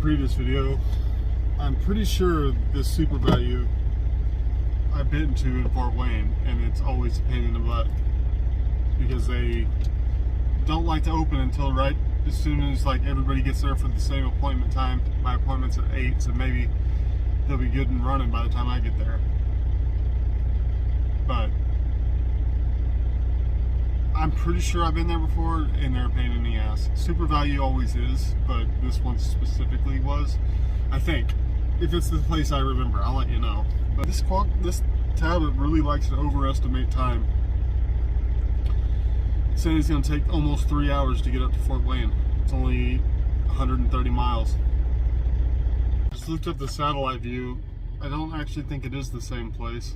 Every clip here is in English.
previous video, I'm pretty sure this Super Value I've been to in Fort Wayne, and it's always a pain in the butt because they don't like to open until right as soon as like everybody gets there for the same appointment time. My appointment's at 8, so maybe they'll be good and running by the time I get there. But I'm pretty sure I've been there before, and they're a pain in the ass. Super Value always is, but this one specifically was. I think. If it's the place I remember, I'll let you know. But this tablet really likes to overestimate time. It's saying it's going to take almost 3 hours to get up to Fort Wayne. It's only 130 miles. Just looked up the satellite view. I don't actually think it is the same place.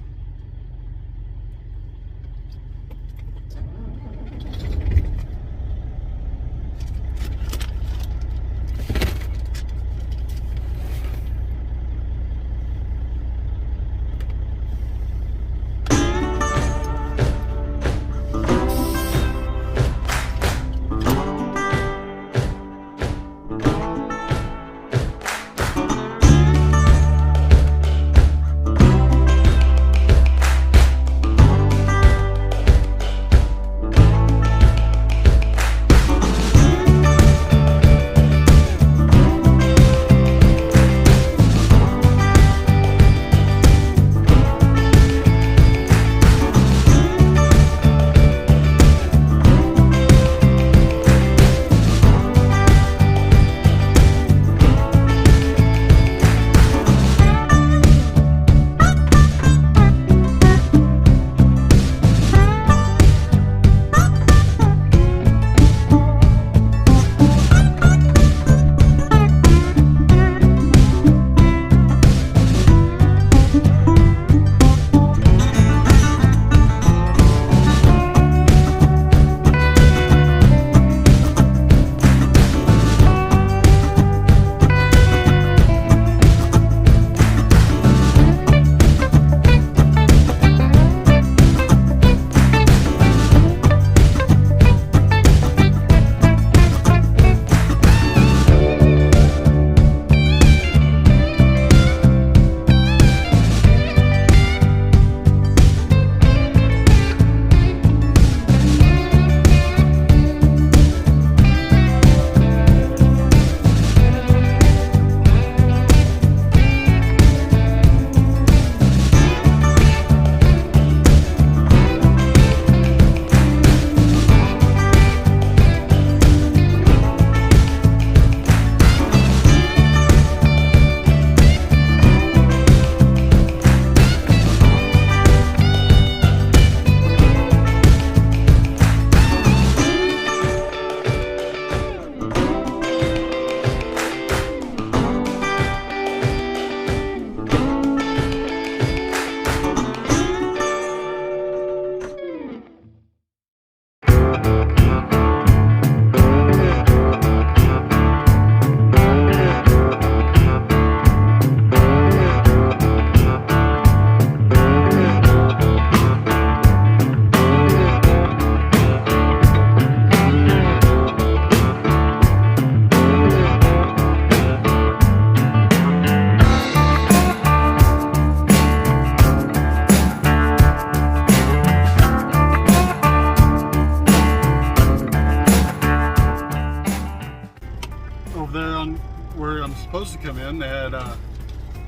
Where I'm supposed to come in, they had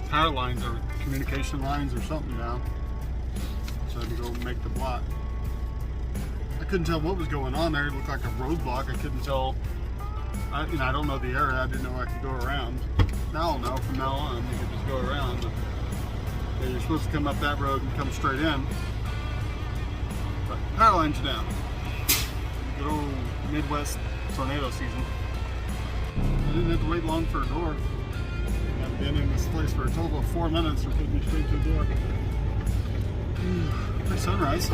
power lines or communication lines or something down, so I had to go make the block. I couldn't tell what was going on there. It looked like a roadblock. I couldn't tell. I don't know the area. I didn't know I could go around. Now I'll know from now on. You can just go around. Yeah, you're supposed to come up that road and come straight in. But power lines are down. Good old Midwest tornado season. I didn't have to wait long for a door. I've been in this place for a total of 4 minutes for putting me straight to the door. Good sunrise.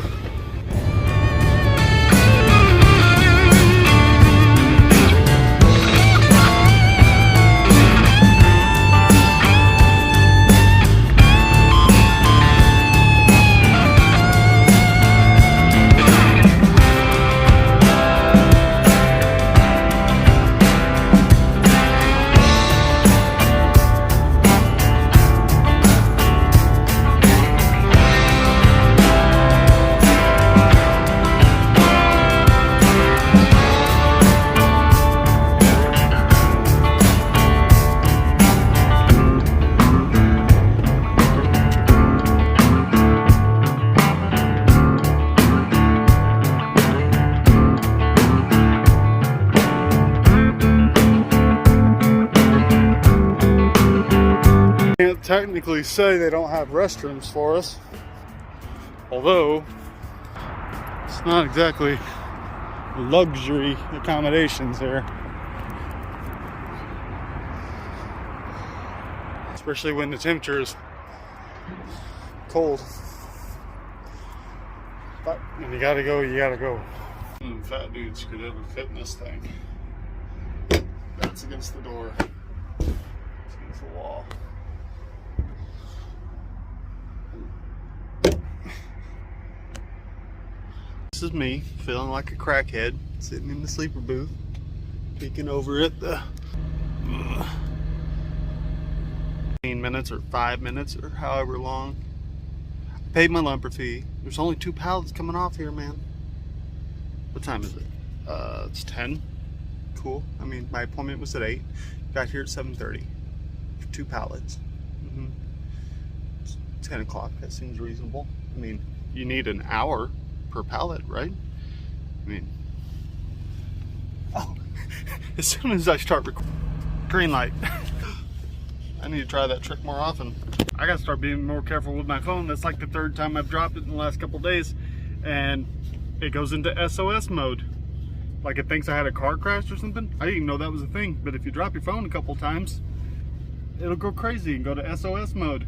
technically say they don't have restrooms for us, although it's not exactly luxury accommodations here, especially when the temperature is cold. But when you gotta go, you gotta go. Fat dudes could ever fit in this thing. That's against the door. It's against the wall. This is me feeling like a crackhead sitting in the sleeper booth, peeking over at the 15 minutes or 5 minutes or however long. I paid my lumber fee. There's only 2 pallets coming off here, man. What time is it? It's 10. Cool. I mean, my appointment was at 8. Got here at 7:30 for 2 pallets. It's 10 o'clock. That seems reasonable. I mean, you need an hour per pallet, right? I mean, oh, as soon as I start recording, green light. I need to try that trick more often. I gotta start being more careful with my phone. That's like the 3rd time I've dropped it in the last couple days, and it goes into SOS mode. Like it thinks I had a car crash or something. I didn't even know that was a thing, but if you drop your phone a couple times, it'll go crazy and go to SOS mode.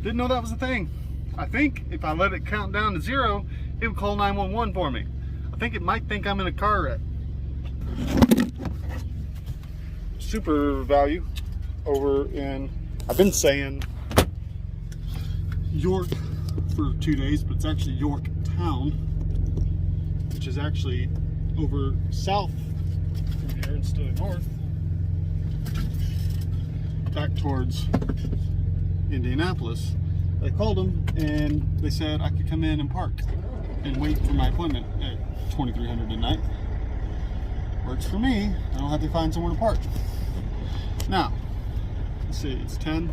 Didn't know that was a thing. I think if I let it count down to 0, it would call 911 for me. I think it might think I'm in a car wreck. Super value over in, I've been saying York for 2 days, but it's actually Yorktown, which is actually over south from here instead of north, back towards Indianapolis. I called them and they said I could come in and park and wait for my appointment at 2300 a night. Works for me. I don't have to find somewhere to park. Now, let's see, it's 10.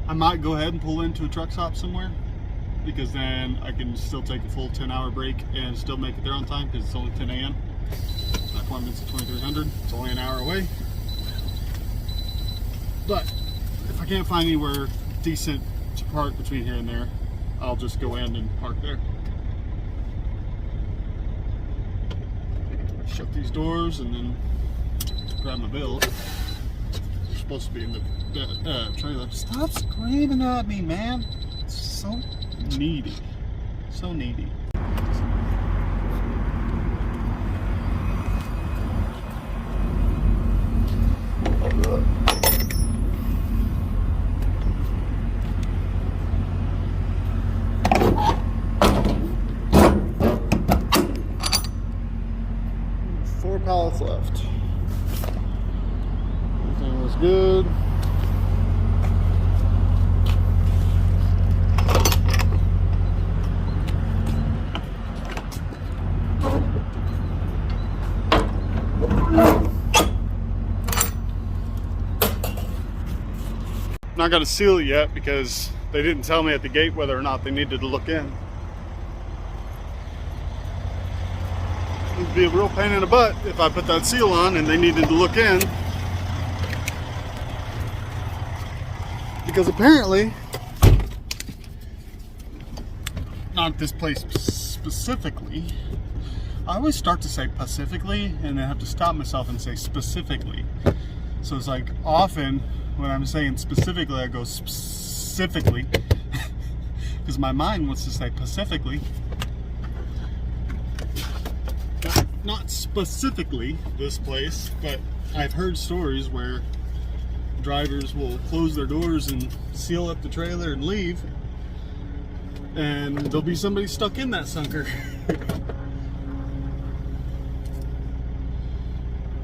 I might go ahead and pull into a truck stop somewhere, because then I can still take a full 10-hour break and still make it there on time, because it's only 10 a.m. My appointment's at 2300. It's only an hour away. But if I can't find anywhere decent to park between here and there, I'll just go in and park there. Shut these doors and then grab my bills. They're supposed to be in the trailer. Stop screaming at me, man. It's so needy. So needy. Four pallets left. Everything was good. Not going to seal it yet because they didn't tell me at the gate whether or not they needed to look in. It would be a real pain in the butt if I put that seal on and they needed to look in. Because apparently, not this place specifically, I always start to say pacifically and then have to stop myself and say specifically. So it's like often when I'm saying specifically, I go specifically because my mind wants to say pacifically. Not specifically this place, but I've heard stories where drivers will close their doors and seal up the trailer and leave, and there'll be somebody stuck in that sucker.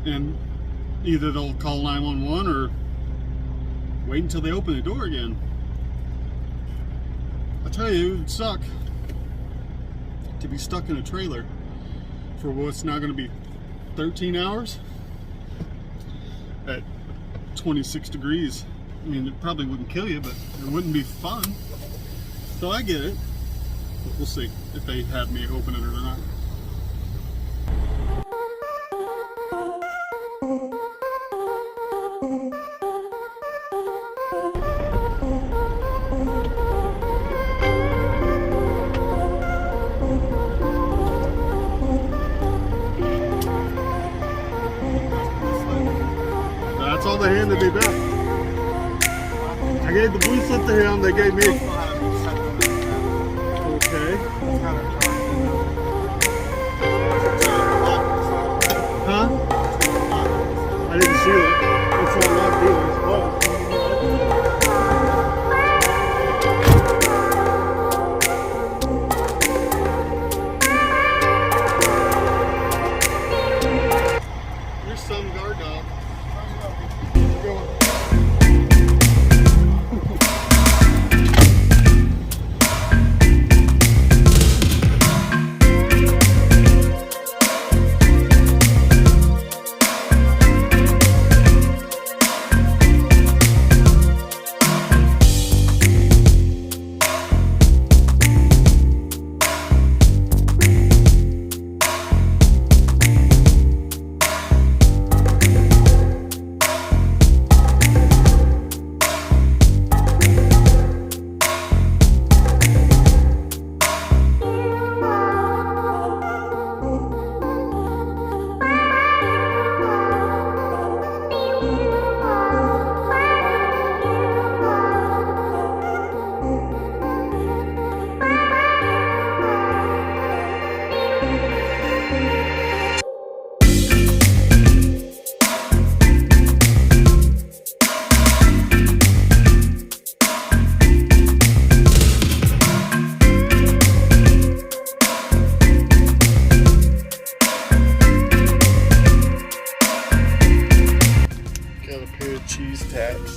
And either they'll call 911 or wait until they open the door again. I tell you, it would suck to be stuck in a trailer for what's now going to be 13 hours at 26 degrees. I mean, it probably wouldn't kill you, but it wouldn't be fun. So I get it. But we'll see if they have me open it or not. you back. I gave the blue slip to him, they gave me. Okay. Huh? I didn't see it. It's all locked in. Here's some guard dog. Got a pair of cheese taps.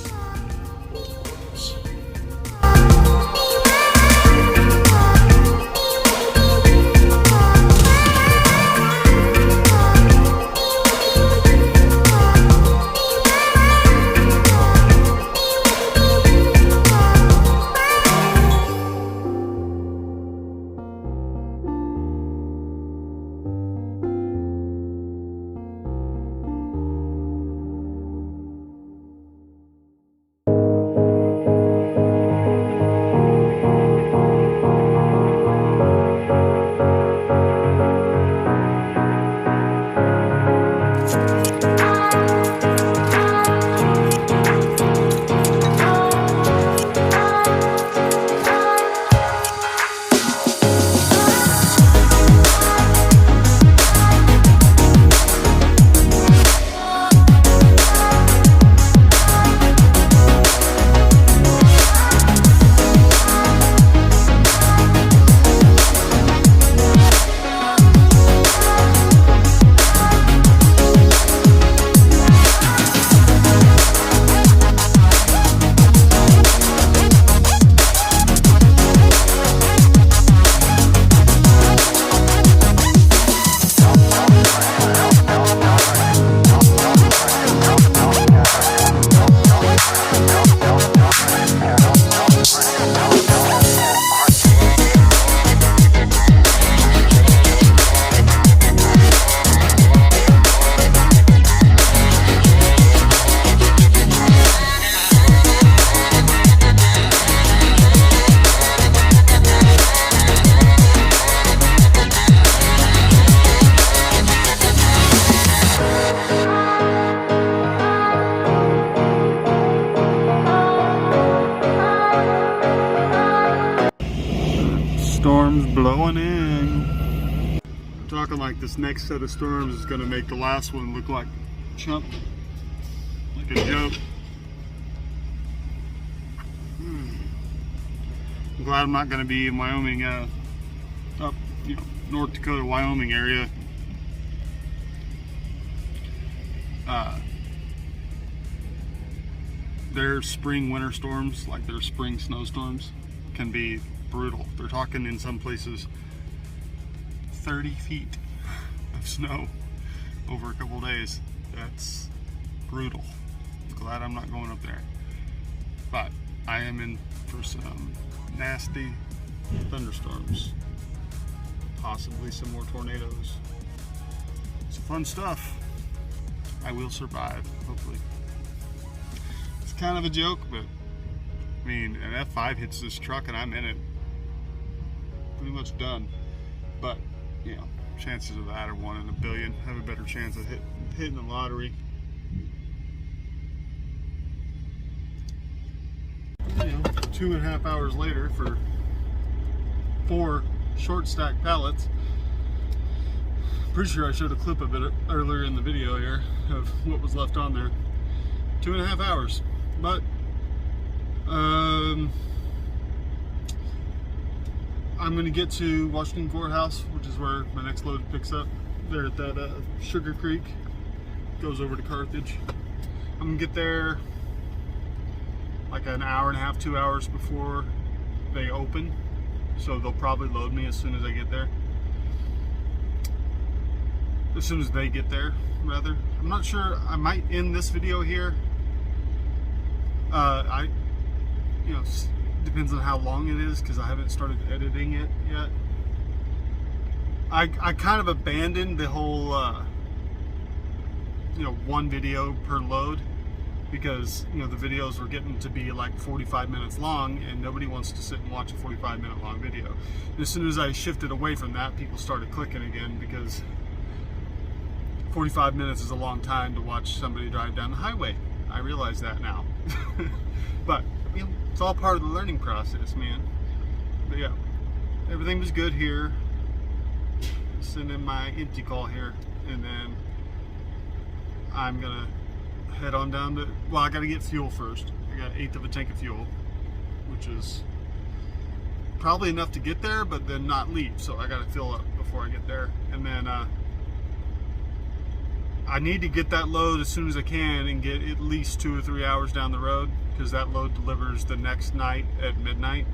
Storms blowing in. I'm talking like this next set of storms is going to make the last one look like chump, like a joke. I'm glad I'm not going to be in Wyoming, up, North Dakota, Wyoming area. Their spring winter storms, like their spring snowstorms, can be brutal. They're talking in some places 30 feet of snow over a couple days. That's brutal. I'm glad I'm not going up there. But I am in for some nasty thunderstorms. Possibly some more tornadoes. It's fun stuff. I will survive, hopefully. It's kind of a joke, but I mean, an F5 hits this truck and I'm in it. Pretty much done. But, you know, chances of that are 1 in a billion. Have a better chance of hitting the lottery. 2.5 hours later for 4 short stack pallets. Pretty sure I showed a clip of it earlier in the video here of what was left on there. 2.5 hours. But I'm going to get to Washington Courthouse, which is where my next load picks up. There at that Sugar Creek. Goes over to Carthage. I'm going to get there like an hour and a half, 2 hours before they open. So they'll probably load me as soon as I get there. As soon as they get there, rather. I'm not sure. I might end this video here. Depends on how long it is because I haven't started editing it yet. I kind of abandoned the whole, one video per load because, the videos were getting to be like 45 minutes long and nobody wants to sit and watch a 45-minute long video. And as soon as I shifted away from that, people started clicking again because 45 minutes is a long time to watch somebody drive down the highway. I realize that now. But, it's all part of the learning process, man. But yeah, everything was good here. Send in my empty call here, and then I'm gonna head on down to, well, I gotta get fuel first. I got 1/8 of a tank of fuel, which is probably enough to get there, but then not leave. So I gotta fill up before I get there. And then I need to get that load as soon as I can and get at least 2 or 3 hours down the road because that load delivers the next night at midnight.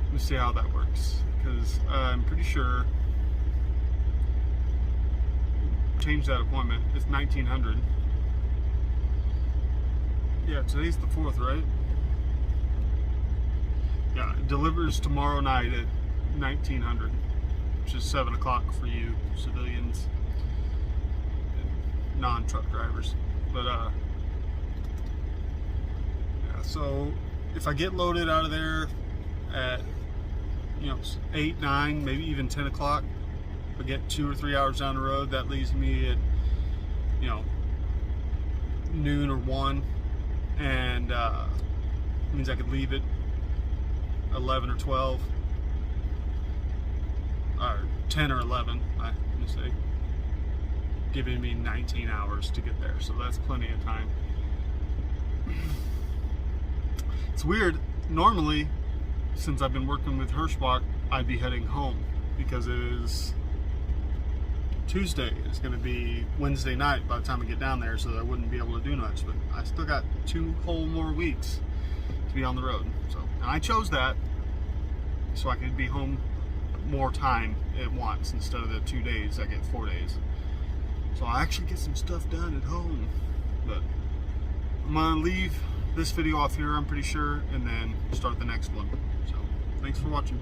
Let me see how that works because I'm pretty sure change that appointment. It's 1900. Yeah, today's the 4th, right? Yeah, it delivers tomorrow night at 1900, which is 7 o'clock for you civilians and non-truck drivers. But yeah, so if I get loaded out of there at 8, 9, maybe even 10 o'clock, if I get 2 or 3 hours down the road, that leaves me at noon or 1, and means I could leave at 11 or 12 or 10 or 11, I'm gonna say, giving me 19 hours to get there, so that's plenty of time. It's weird. Normally, since I've been working with Hirschbach, I'd be heading home because it is Tuesday. It's going to be Wednesday night by the time I get down there, so I wouldn't be able to do much. But I still got 2 whole more weeks to be on the road. So, and I chose that so I could be home more time at once instead of the 2 days. I get 4 days, so I actually get some stuff done at home. But I'm gonna leave this video off here, I'm pretty sure, and then start the next one. So thanks for watching.